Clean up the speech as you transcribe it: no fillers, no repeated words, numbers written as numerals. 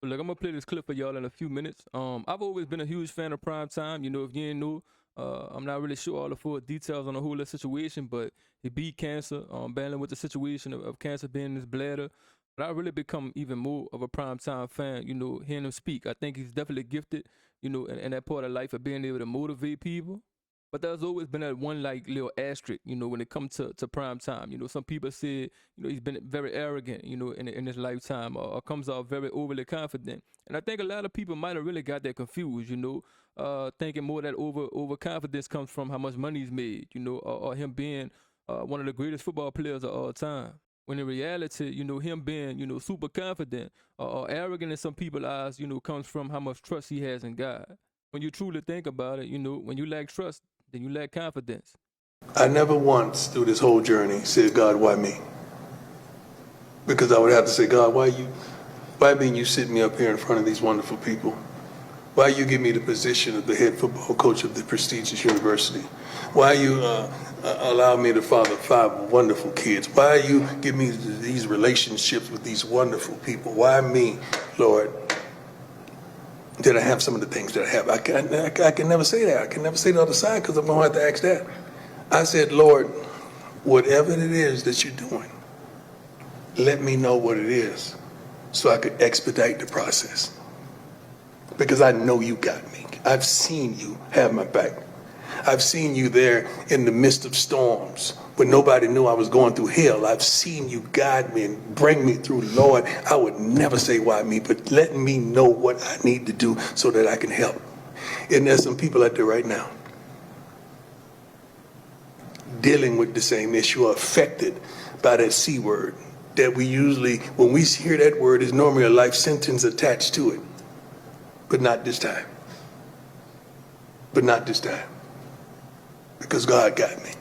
But look, I'm gonna play this clip for y'all in a few minutes. I've always been a huge fan of prime time. You know, if you ain't new, I'm not really sure all the full details on the whole situation, but he beat cancer, battling with the situation of cancer being in his bladder. But I really become even more of a prime time fan. You know, hearing him speak, I think he's definitely gifted. You know, in that part of life of being able to motivate people. But there's always been that one like little asterisk, you know, when it comes to prime time. You know, some people say, you know, he's been very arrogant, you know, in his lifetime, or comes off very overly confident. And I think a lot of people might have really got that confused, you know, thinking more that overconfidence comes from how much money he's made, you know, or him being one of the greatest football players of all time. When in reality, you know, him being, you know, super confident or arrogant in some people's eyes, you know, comes from how much trust he has in God. When you truly think about it, you know, when you lack trust, then you lack confidence. I never once through this whole journey said, God, why me? Because I would have to say, God, why being you sit me up here in front of these wonderful people? Why you give me the position of the head football coach of the prestigious university? Why you allow me to father 5 wonderful kids? Why you give me these relationships with these wonderful people? Why me, Lord? Did I have some of the things that I have? I can never say that. I can never say the other side because I'm going to have to ask that. I said, Lord, whatever it is that you're doing, let me know what it is so I could expedite the process. Because I know you got me. I've seen you have my back. I've seen you there in the midst of storms when nobody knew I was going through hell. I've seen you guide me and bring me through. Lord, I would never say why me, but let me know what I need to do so that I can help. And there's some people out there right now dealing with the same issue, are affected by that C word that we usually, when we hear that word, is normally a life sentence attached to it. But not this time. But not this time. Because God got me.